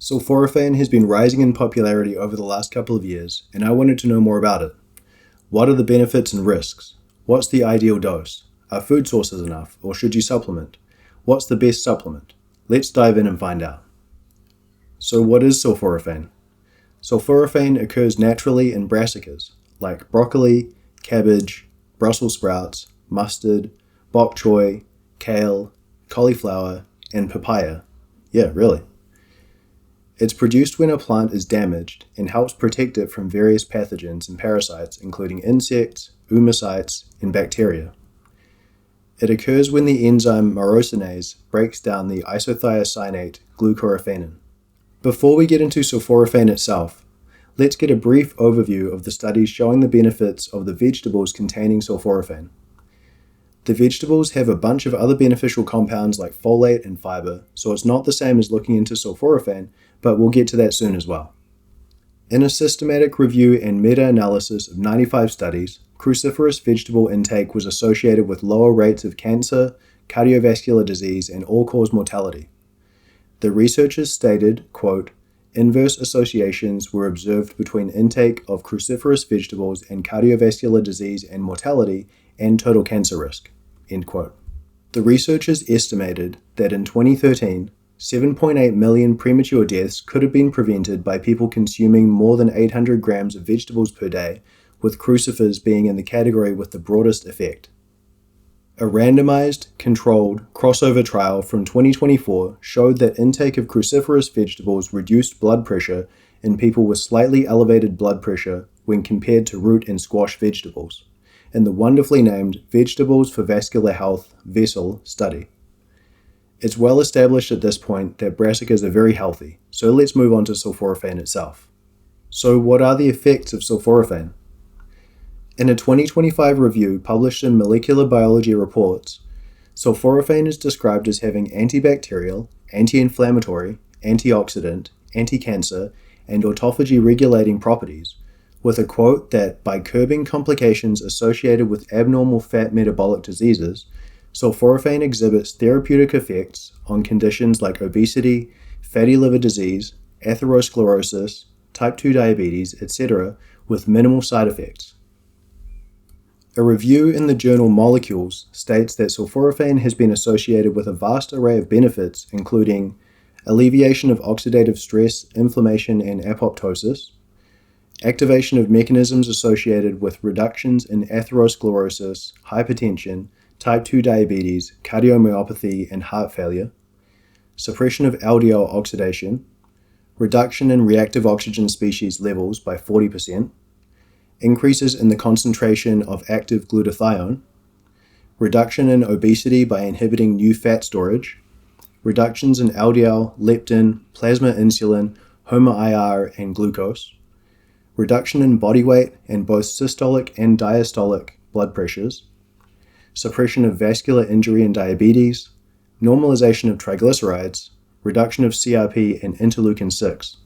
Sulforaphane has been rising in popularity over the last couple of years, and I wanted to know more about it. What are the benefits and risks? What's the ideal dose? Are food sources enough, or should you supplement? What's the best supplement? Let's dive in and find out. So what is sulforaphane? Sulforaphane occurs naturally in brassicas, like broccoli, cabbage, Brussels sprouts, mustard, bok choy, kale, cauliflower, and papaya. Yeah, really. It's produced when a plant is damaged and helps protect it from various pathogens and parasites, including insects, oomocytes, and bacteria. It occurs when the enzyme myrosinase breaks down the isothiocyanate glucoraphanin. Before we get into sulforaphane itself, let's get a brief overview of the studies showing the benefits of the vegetables containing sulforaphane. The vegetables have a bunch of other beneficial compounds like folate and fiber, so it's not the same as looking into sulforaphane, but we'll get to that soon as well. In a systematic review and meta-analysis of 95 studies, cruciferous vegetable intake was associated with lower rates of cancer, cardiovascular disease, and all-cause mortality. The researchers stated, quote, "Inverse associations were observed between intake of cruciferous vegetables and cardiovascular disease and mortality and total cancer risk," end quote. The researchers estimated that in 2013, 7.8 million premature deaths could have been prevented by people consuming more than 800 grams of vegetables per day, with crucifers being in the category with the broadest effect. A randomized, controlled, crossover trial from 2024 showed that intake of cruciferous vegetables reduced blood pressure in people with slightly elevated blood pressure when compared to root and squash vegetables, in the wonderfully named Vegetables for Vascular Health VESSEL study. It's well established at this point that brassicas are very healthy, so let's move on to sulforaphane itself. So what are the effects of sulforaphane? In a 2025 review published in Molecular Biology Reports, sulforaphane is described as having antibacterial, anti-inflammatory, antioxidant, anti-cancer, and autophagy-regulating properties, with a quote that by curbing complications associated with abnormal fat metabolic diseases, sulforaphane exhibits therapeutic effects on conditions like obesity, fatty liver disease, atherosclerosis, type 2 diabetes, etc., with minimal side effects. A review in the journal Molecules states that sulforaphane has been associated with a vast array of benefits, including alleviation of oxidative stress, inflammation, and apoptosis, activation of mechanisms associated with reductions in atherosclerosis, hypertension, type 2 diabetes, cardiomyopathy, and heart failure, suppression of LDL oxidation, reduction in reactive oxygen species levels by 40%, increases in the concentration of active glutathione, reduction in obesity by inhibiting new fat storage, reductions in LDL, leptin, plasma insulin, HOMA-IR, and glucose, reduction in body weight and both systolic and diastolic blood pressures, suppression of vascular injury and diabetes, normalization of triglycerides, reduction of CRP and interleukin-6.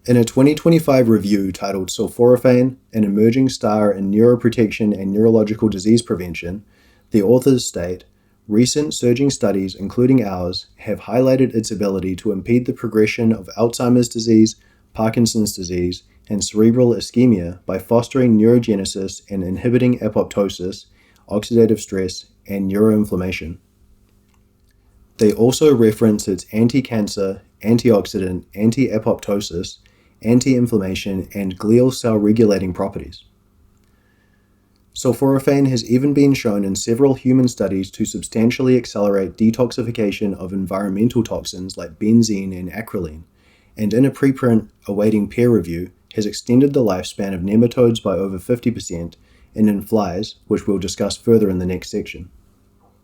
In a 2025 review titled Sulforaphane, an Emerging Star in Neuroprotection and Neurological Disease Prevention, the authors state, recent surging studies, including ours, have highlighted its ability to impede the progression of Alzheimer's disease, Parkinson's disease, and cerebral ischemia by fostering neurogenesis and inhibiting apoptosis, oxidative stress, and neuroinflammation. They also reference its anti-cancer, antioxidant, anti-apoptosis, anti-inflammation, and glial cell regulating properties. Sulforaphane has even been shown in several human studies to substantially accelerate detoxification of environmental toxins like benzene and acrolein, and in a preprint awaiting peer review, has extended the lifespan of nematodes by over 50% and in flies, which we'll discuss further in the next section.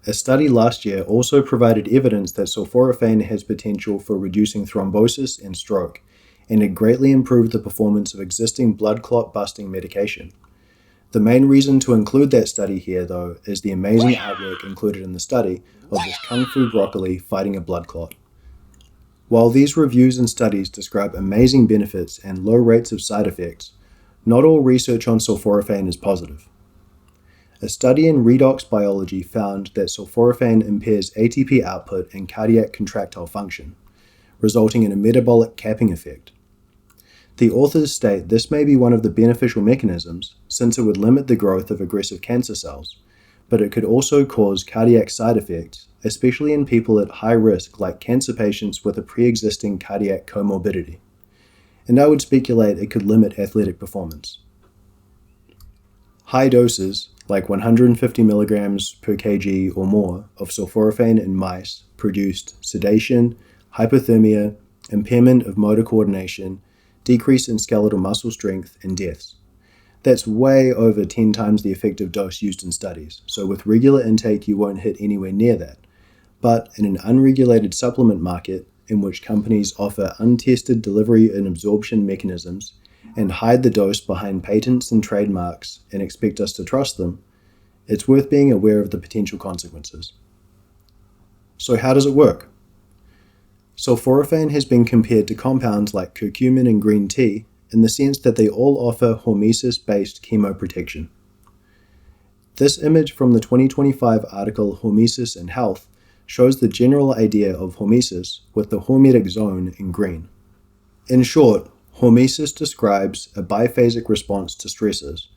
A study last year also provided evidence that sulforaphane has potential for reducing thrombosis and stroke, and it greatly improved the performance of existing blood clot busting medication. The main reason to include that study here, though, is the amazing artwork included in the study of this kung fu broccoli fighting a blood clot. While these reviews and studies describe amazing benefits and low rates of side effects, not all research on sulforaphane is positive. A study in redox biology found that sulforaphane impairs ATP output and cardiac contractile function, resulting in a metabolic capping effect. The authors state this may be one of the beneficial mechanisms, since it would limit the growth of aggressive cancer cells, but it could also cause cardiac side effects, especially in people at high risk like cancer patients with a pre-existing cardiac comorbidity. And I would speculate it could limit athletic performance. High doses, like 150 milligrams per kg or more, of sulforaphane in mice produced sedation, hypothermia, impairment of motor coordination, decrease in skeletal muscle strength, and deaths. That's way over 10 times the effective dose used in studies, so with regular intake you won't hit anywhere near that. But in an unregulated supplement market, in which companies offer untested delivery and absorption mechanisms and hide the dose behind patents and trademarks and expect us to trust them, it's worth being aware of the potential consequences. So how does it work? Sulforaphane has been compared to compounds like curcumin and green tea in the sense that they all offer hormesis-based chemoprotection. This image from the 2025 article Hormesis and Health shows the general idea of hormesis with the hormetic zone in green. In short, hormesis describes a biphasic response to stressors,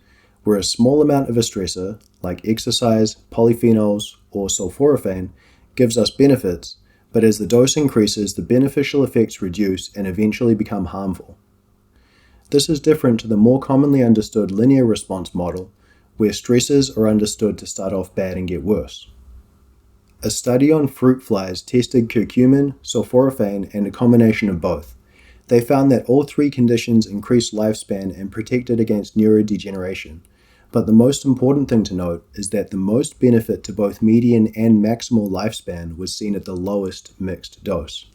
where a small amount of a stressor, like exercise, polyphenols, or sulforaphane, gives us benefits, but as the dose increases, the beneficial effects reduce and eventually become harmful. This is different to the more commonly understood linear response model, where stressors are understood to start off bad and get worse. A study on fruit flies tested curcumin, sulforaphane, and a combination of both. They found that all three conditions increased lifespan and protected against neurodegeneration. But the most important thing to note is that the most benefit to both median and maximal lifespan was seen at the lowest mixed dose.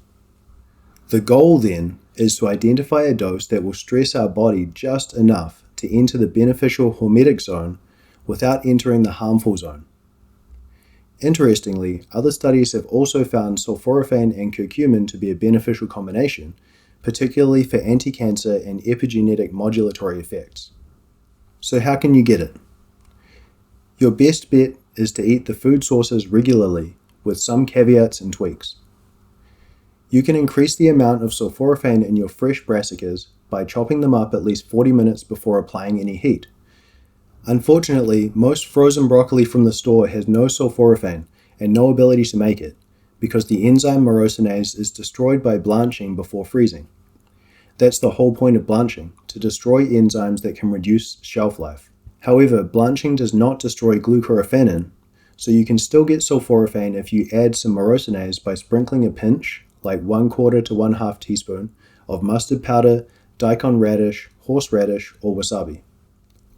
The goal then is to identify a dose that will stress our body just enough to enter the beneficial hormetic zone without entering the harmful zone. Interestingly, other studies have also found sulforaphane and curcumin to be a beneficial combination, particularly for anti-cancer and epigenetic modulatory effects. So how can you get it? Your best bet is to eat the food sources regularly, with some caveats and tweaks. You can increase the amount of sulforaphane in your fresh brassicas by chopping them up at least 40 minutes before applying any heat. Unfortunately, most frozen broccoli from the store has no sulforaphane and no ability to make it, because the enzyme myrosinase is destroyed by blanching before freezing. That's the whole point of blanching, to destroy enzymes that can reduce shelf life. However, blanching does not destroy glucoraphanin, so you can still get sulforaphane if you add some myrosinase by sprinkling a pinch, like 1/4 to 1/2 teaspoon, of mustard powder, daikon radish, horseradish, or wasabi.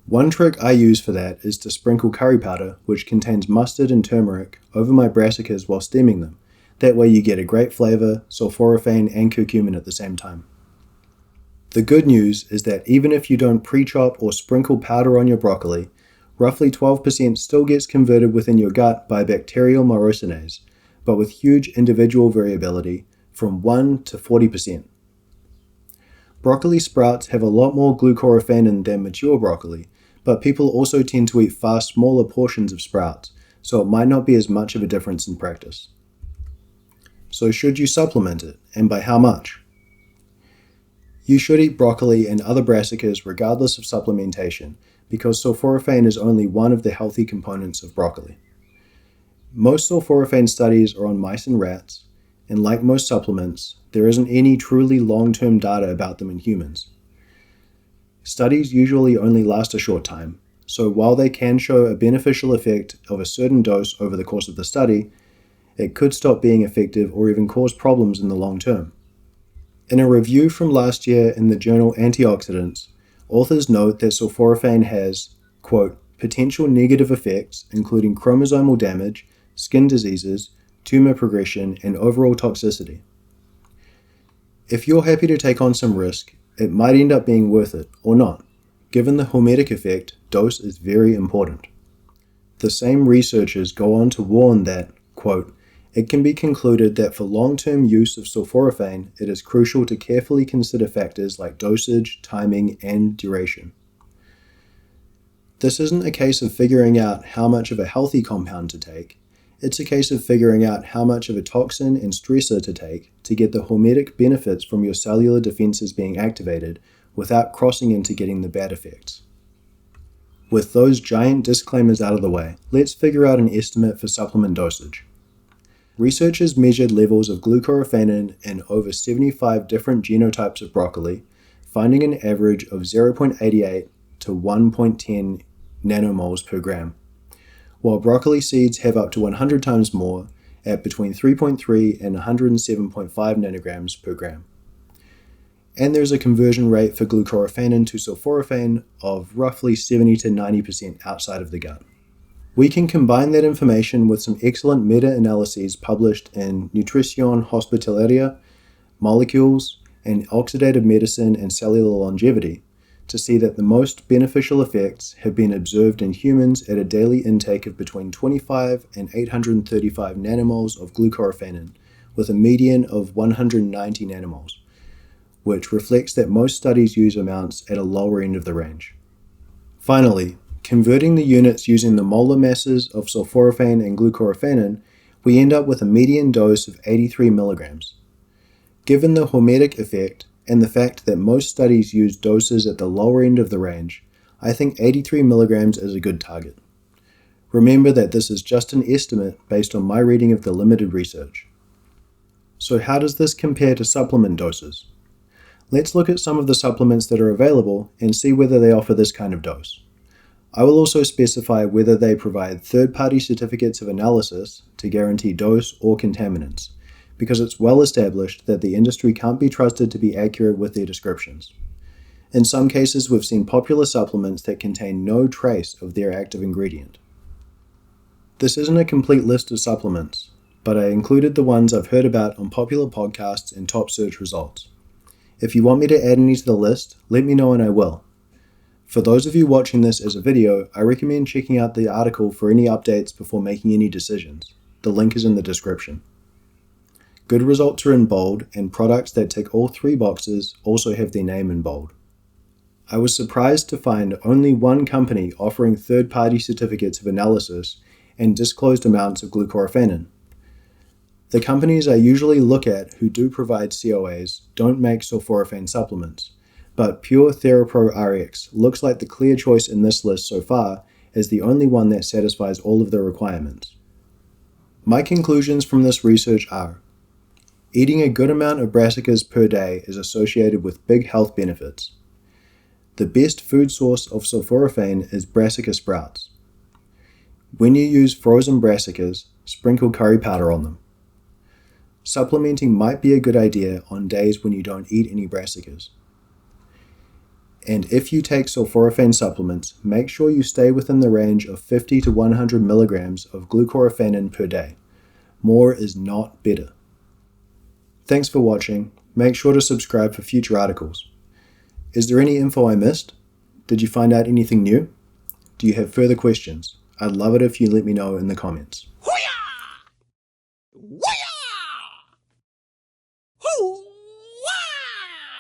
One trick I use for that is to sprinkle curry powder, which contains mustard and turmeric, over my brassicas while steaming them. That way you get a great flavor, sulforaphane, and curcumin at the same time. The good news is that even if you don't pre-chop or sprinkle powder on your broccoli, roughly 12% still gets converted within your gut by bacterial myrosinase, but with huge individual variability from 1 to 40%. Broccoli sprouts have a lot more glucoraphanin than mature broccoli, but people also tend to eat far smaller portions of sprouts, so it might not be as much of a difference in practice. So should you supplement it, and by how much? You should eat broccoli and other brassicas regardless of supplementation, because sulforaphane is only one of the healthy components of broccoli. Most sulforaphane studies are on mice and rats, and like most supplements, there isn't any truly long-term data about them in humans. Studies usually only last a short time, so while they can show a beneficial effect of a certain dose over the course of the study, it could stop being effective or even cause problems in the long term. In a review from last year in the journal Antioxidants, authors note that sulforaphane has, quote, potential negative effects including chromosomal damage, skin diseases, tumor progression, and overall toxicity. If you're happy to take on some risk, it might end up being worth it, or not. Given the hormetic effect, dose is very important. The same researchers go on to warn that, quote, it can be concluded that for long-term use of sulforaphane, it is crucial to carefully consider factors like dosage, timing, and duration. This isn't a case of figuring out how much of a healthy compound to take. It's a case of figuring out how much of a toxin and stressor to take to get the hormetic benefits from your cellular defenses being activated without crossing into getting the bad effects. With those giant disclaimers out of the way, let's figure out an estimate for supplement dosage. Researchers measured levels of glucoraphanin in over 75 different genotypes of broccoli, finding an average of 0.88 to 1.10 nanomoles per gram, while broccoli seeds have up to 100 times more at between 3.3 and 107.5 nanograms per gram. And there's a conversion rate for glucoraphanin to sulforaphane of roughly 70 to 90% outside of the gut. We can combine that information with some excellent meta-analyses published in Nutrición Hospitalaria, Molecules, and Oxidative Medicine and Cellular Longevity to see that the most beneficial effects have been observed in humans at a daily intake of between 25 and 835 nanomoles of glucoraphanin, with a median of 190 nanomoles, which reflects that most studies use amounts at a lower end of the range. Finally, converting the units using the molar masses of sulforaphane and glucoraphanin, we end up with a median dose of 83 milligrams. Given the hormetic effect and the fact that most studies use doses at the lower end of the range, I think 83 milligrams is a good target. Remember that this is just an estimate based on my reading of the limited research. So how does this compare to supplement doses? Let's look at some of the supplements that are available and see whether they offer this kind of dose. I will also specify whether they provide third-party certificates of analysis to guarantee dose or contaminants, because it's well established that the industry can't be trusted to be accurate with their descriptions. In some cases, we've seen popular supplements that contain no trace of their active ingredient. This isn't a complete list of supplements, but I included the ones I've heard about on popular podcasts and top search results. If you want me to add any to the list, let me know and I will. For those of you watching this as a video, I recommend checking out the article for any updates before making any decisions. The link is in the description. Good results are in bold, and products that tick all three boxes also have their name in bold. I was surprised to find only one company offering third-party certificates of analysis and disclosed amounts of glucoraphanin. The companies I usually look at who do provide COAs don't make sulforaphane supplements, but Pure TheraPro RX looks like the clear choice in this list so far as the only one that satisfies all of the requirements. My conclusions from this research are: eating a good amount of brassicas per day is associated with big health benefits. The best food source of sulforaphane is brassica sprouts. When you use frozen brassicas, sprinkle curry powder on them. Supplementing might be a good idea on days when you don't eat any brassicas. And if you take sulforaphane supplements, make sure you stay within the range of 50 to 100 milligrams of glucoraphanin per day. More is not better. Thanks for watching. Make sure to subscribe for future articles. Is there any info I missed? Did you find out anything new? Do you have further questions? I'd love it if you let me know in the comments. Hoo-yah! Hoo-yah! Hoo!